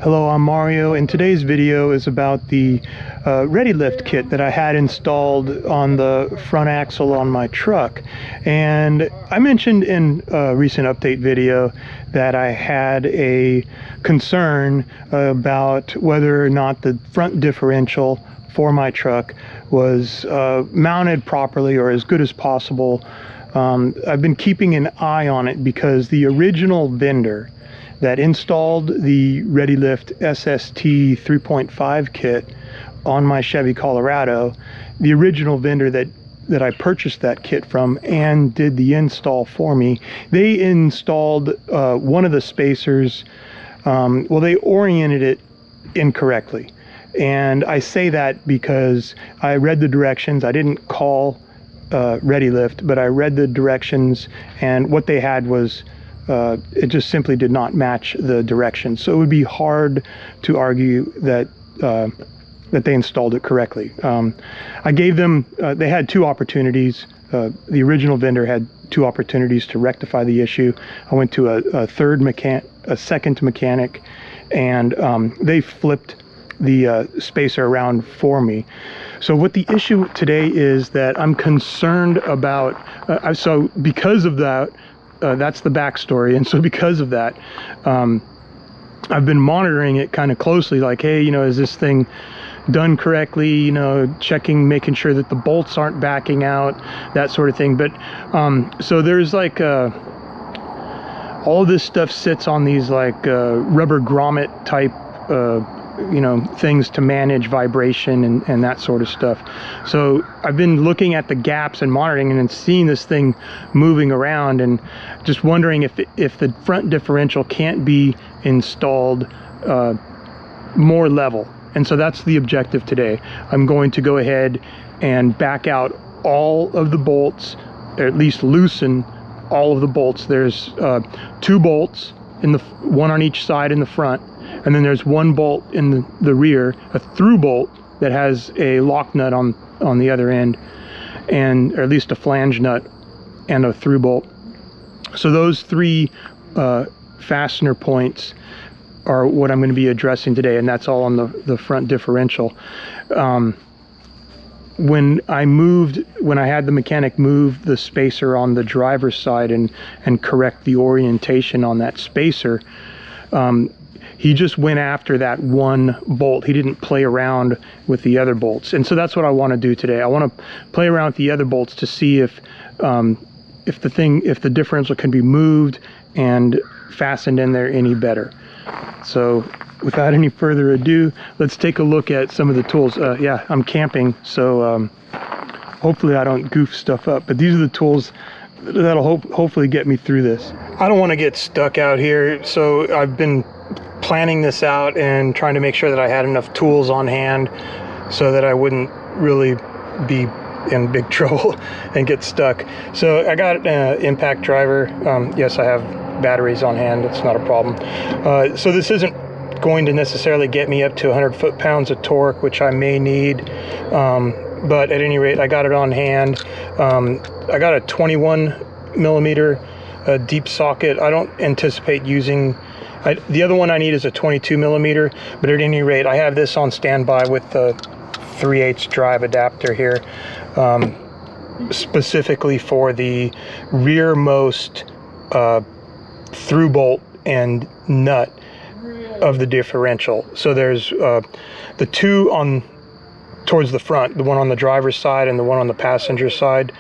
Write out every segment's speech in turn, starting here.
Hello, I'm Mario, and today's video is about the ReadyLIFT kit that I had installed on the front axle on my truck. And I mentioned in a recent update video that I had a concern about whether or not the front differential for my truck was mounted properly or as good as possible. I've been keeping an eye on it because the original vendor that installed the ReadyLIFT SST 3.5 kit on my Chevy Colorado, the original vendor that I purchased that kit from and did the install for me, they installed one of the spacers, well, they oriented it incorrectly. And I say that because I read the directions. I didn't call ReadyLIFT, but I read the directions, and what they had was it just simply did not match the directions. So it would be hard to argue that that they installed it correctly. I gave them, they had two opportunities. The original vendor had two opportunities to rectify the issue. I went to a second mechanic, and they flipped the spacer around for me. So what the issue today is that I'm concerned about, so because of that, that's the backstory. And so because of that, I've been monitoring it kind of closely, like, hey, you know, is this thing done correctly, you know, checking, making sure that the bolts aren't backing out, that sort of thing. But so there's like all this stuff sits on these like rubber grommet type you know, things to manage vibration and that sort of stuff. So I've been looking at the gaps and monitoring and seeing this thing moving around, and just wondering if the front differential can't be installed more level. And so that's the objective today. I'm going to go ahead and back out all of the bolts, or at least loosen all of the bolts. There's two bolts, one on each side in the front, and then there's one bolt in the rear, a through bolt that has a lock nut on the other end, and or at least a flange nut and a through bolt. So those three fastener points are what I'm going to be addressing today, and that's all on the front differential. When I had the mechanic move the spacer on the driver's side and correct the orientation on that spacer, he just went after that one bolt. He didn't play around with the other bolts. And so that's what I want to do today. I want to play around with the other bolts to see if the differential can be moved and fastened in there any better. So without any further ado, let's take a look at some of the tools. Yeah, I'm camping, so hopefully I don't goof stuff up, but these are the tools that'll hopefully get me through this. I don't want to get stuck out here, so I've been planning this out and trying to make sure that I had enough tools on hand so that I wouldn't really be in big trouble and get stuck. So I got an impact driver. Yes, I have batteries on hand. It's not a problem. So this isn't going to necessarily get me up to 100 foot-pounds of torque, which I may need. But at any rate, I got it on hand. I got a 21 millimeter deep socket. I don't anticipate using, the other one I need is a 22 millimeter, but at any rate, I have this on standby with the 3/8 drive adapter here, specifically for the rearmost through bolt and nut of the differential. So there's the two towards the front, the one on the driver's side and the one on the passenger side.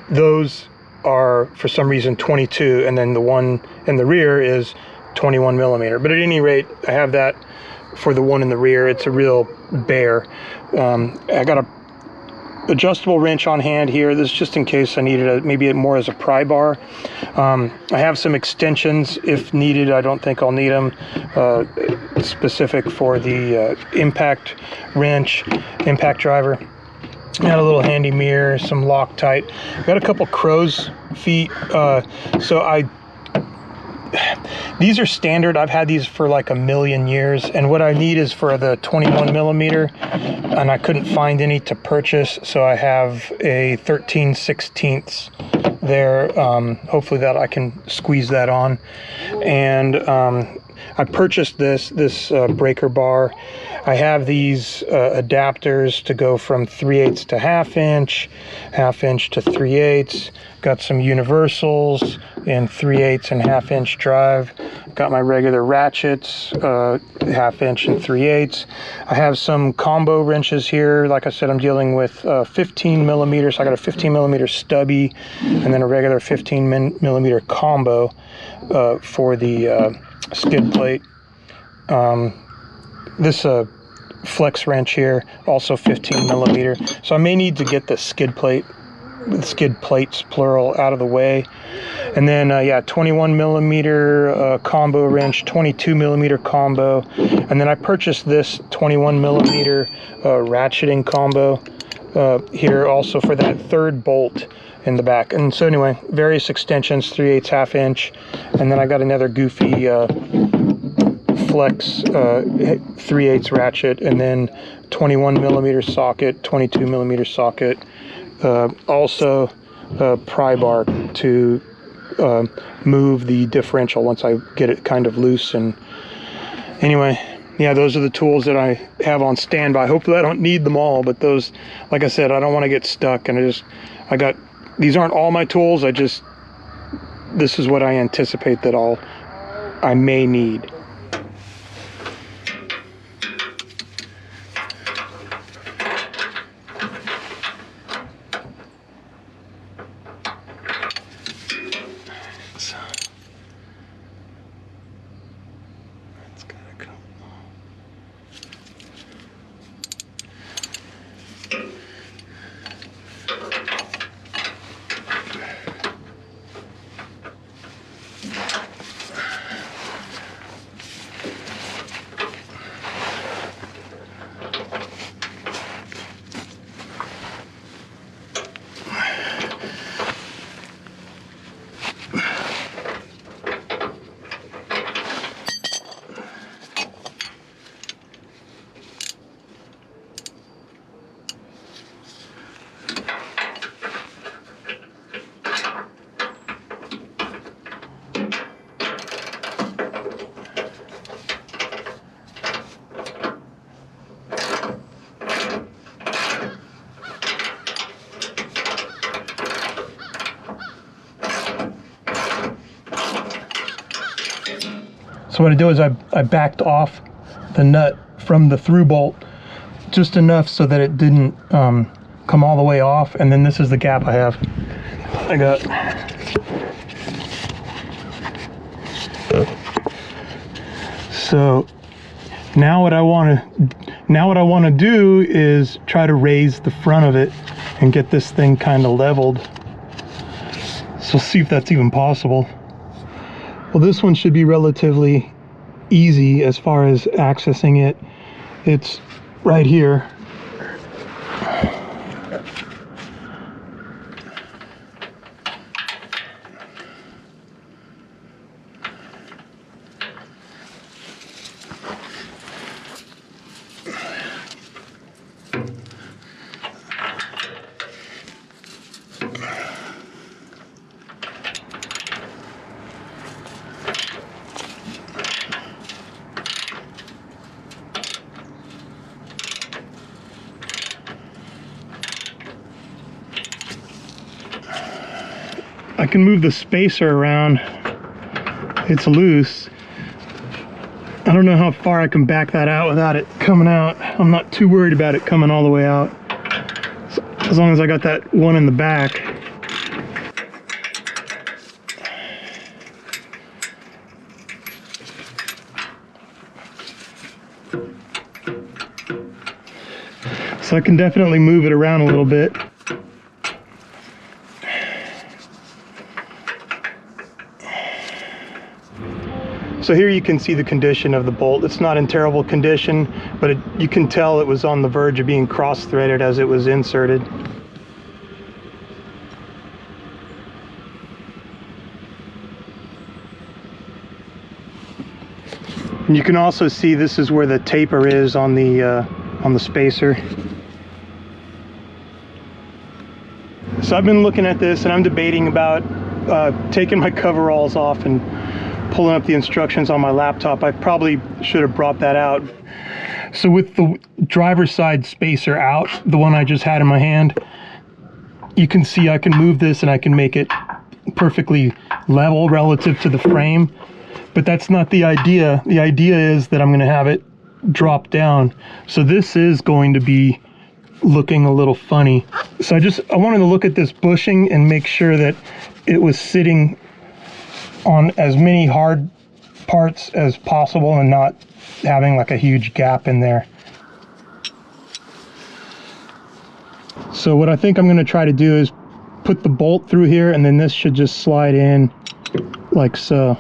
Those are for some reason 22, and then the one in the rear is 21 millimeter. But at any rate, I have that for the one in the rear. It's a real bear. I got a adjustable wrench on hand here. This is just in case I needed it, maybe more as a pry bar. I have some extensions if needed. I don't think I'll need them, specific for the impact wrench, impact driver. Got a little handy mirror, some Loctite. Got a couple crow's feet. So these are standard. I've had these for like a million years, and what I need is for the 21 millimeter, and I couldn't find any to purchase, so I have a 13/16 there. Hopefully that I can squeeze that on. And I purchased this breaker bar. I have these adapters to go from 3/8 to half inch to 3/8. Got some universals in 3/8 and half inch drive. Got my regular ratchets, half inch and 3/8. I have some combo wrenches here. Like I said, I'm dealing with 15 millimeters. I got a 15 millimeter stubby and then a regular 15 millimeter combo for the skid plate. This flex wrench here, also 15 millimeter. So I may need to get the skid plates plural out of the way. And then yeah, 21 millimeter combo wrench, 22 millimeter combo. And then I purchased this 21 millimeter ratcheting combo here also for that third bolt in the back. And so anyway, various extensions, 3/8, half inch. And then I got another goofy flex 3/8 ratchet, and then 21 millimeter socket, 22 millimeter socket. Also pry bar to move the differential once I get it kind of loose. And anyway, yeah, those are the tools that I have on standby. Hopefully I don't need them all, but those, like I said, I don't want to get stuck. And I got, these aren't all my tools. This is what I anticipate that I may need. So what I do is I backed off the nut from the through bolt just enough so that it didn't come all the way off, and then this is the gap I have. I got so now what I want to do is try to raise the front of it and get this thing kind of leveled. So see if that's even possible. Well, this one should be relatively easy as far as accessing it. It's right here. I can move the spacer around. It's loose. I don't know how far I can back that out without it coming out. I'm not too worried about it coming all the way out, as long as I got that one in the back. So I can definitely move it around a little bit. So here you can see the condition of the bolt. It's not in terrible condition, but you can tell it was on the verge of being cross-threaded as it was inserted. And you can also see this is where the taper is on the spacer. So I've been looking at this and I'm debating about taking my coveralls off and pulling up the instructions on my laptop. I probably should have brought that out. So with the driver's side spacer out, the one I just had in my hand, you can see I can move this and I can make it perfectly level relative to the frame. But that's not the idea. The idea is that I'm going to have it drop down. So this is going to be looking a little funny. So I wanted to look at this bushing and make sure that it was sitting on as many hard parts as possible and not having like a huge gap in there. So what I think I'm going to try to do is put the bolt through here, and then this should just slide in like so.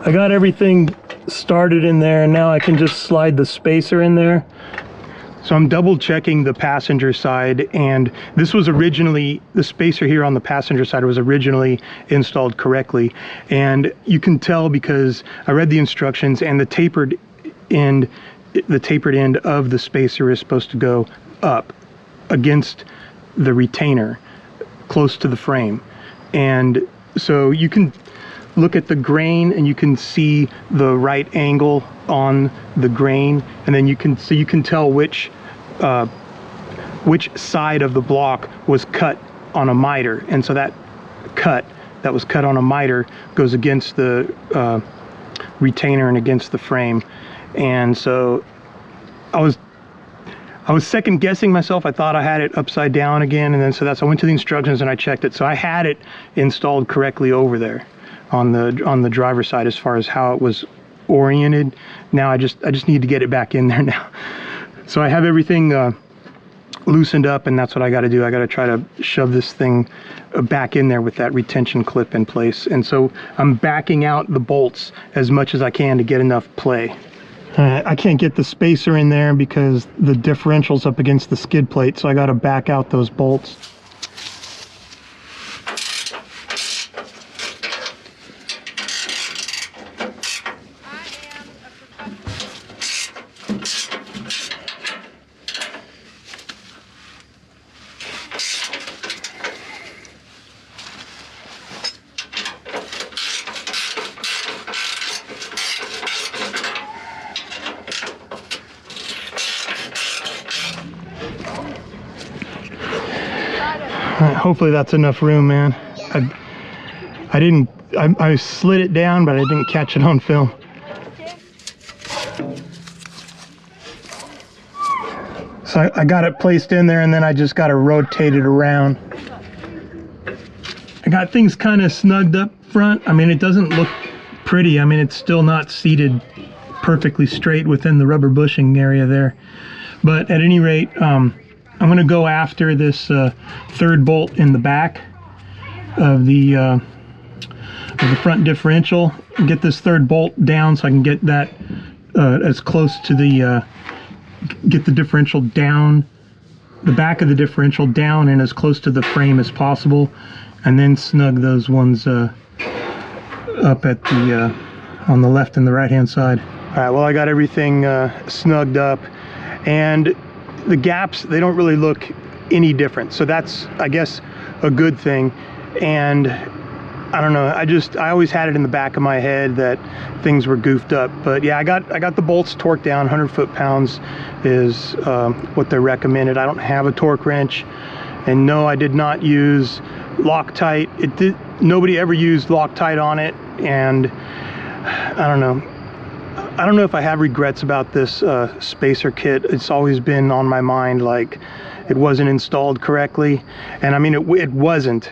I got everything started in there, and now I can just slide the spacer in there. So I'm double checking the passenger side, and this was originally, the spacer here on the passenger side was originally installed correctly. And you can tell because I read the instructions, and the tapered end of the spacer is supposed to go up against the retainer, close to the frame. And so you can look at the grain and you can see the right angle on the grain, and then you can tell which side of the block was cut on a miter, and so that was cut on a miter goes against the retainer and against the frame. And so I was second guessing myself. I thought I had it upside down again, and then so I went to the instructions and I checked it. So I had it installed correctly over there on the driver's side as far as how it was oriented. Now I just need to get it back in there now. So I have everything loosened up, and that's what I got to do. I got to try to shove this thing back in there with that retention clip in place. And so I'm backing out the bolts as much as I can to get enough play. I can't get the spacer in there because the differential's up against the skid plate, so I got to back out those bolts. Hopefully that's enough room, man. I slid it down, but I didn't catch it on film. So I got it placed in there, and then I just got to rotate it around. I got things kind of snugged up front. I mean, it doesn't look pretty. I mean, it's still not seated perfectly straight within the rubber bushing area there. But at any rate, I'm going to go after this third bolt in the back of the front differential, get this third bolt down so I can get that as close to the get the differential down, the back of the differential down and as close to the frame as possible, and then snug those ones up at the on the left and the right hand side. All right, well, I got everything snugged up, and the gaps, they don't really look any different, so that's, I guess, a good thing. And I don't know, I always had it in the back of my head that things were goofed up. But yeah, I got the bolts torqued down. 100 foot-pounds is what they recommended. I don't have a torque wrench, and no, I did not use Loctite. Nobody ever used Loctite on it, and I don't know if I have regrets about this spacer kit. It's always been on my mind, like it wasn't installed correctly. And I mean, it wasn't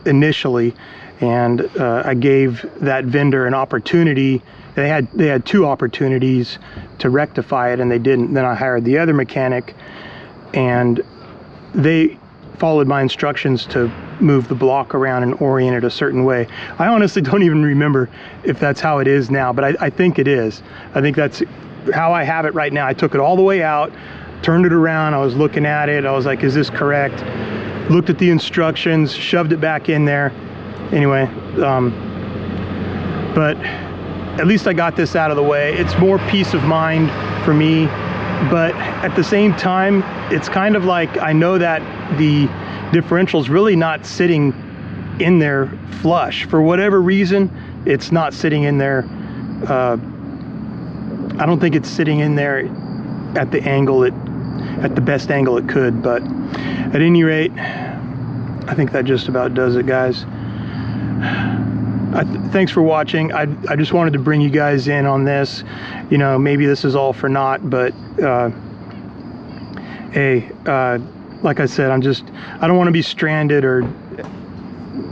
initially. And I gave that vendor an opportunity. They had two opportunities to rectify it, and they didn't. Then I hired the other mechanic, and they followed my instructions to move the block around and orient it a certain way. I honestly don't even remember if that's how it is now, but I think it is. I think that's how I have it right now. I took it all the way out, turned it around, I was looking at it, I was like, is this correct? Looked at the instructions, shoved it back in there. Anyway, but at least I got this out of the way. It's more peace of mind for me, but at the same time, it's kind of like I know that the differential's really not sitting in there flush. For whatever reason, it's not sitting in there. I don't think it's sitting in there at the angle at the best angle it could, but at any rate, I think that just about does it, guys. Thanks for watching. I just wanted to bring you guys in on this. You know, maybe this is all for naught, but hey, like I said, I don't want to be stranded or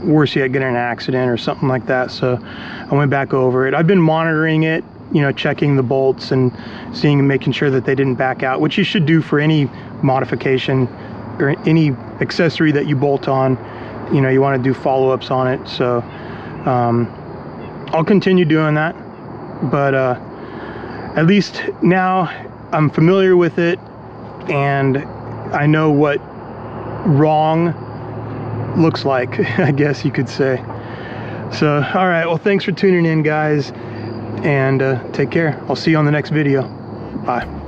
worse yet, get in an accident or something like that. So I went back over it. I've been monitoring it, you know, checking the bolts and seeing and making sure that they didn't back out, which you should do for any modification or any accessory that you bolt on. You know, you want to do follow-ups on it. So I'll continue doing that, but at least now I'm familiar with it and I know what wrong looks like, I guess you could say. So all right, well, thanks for tuning in, guys, and take care. I'll see you on the next video. Bye.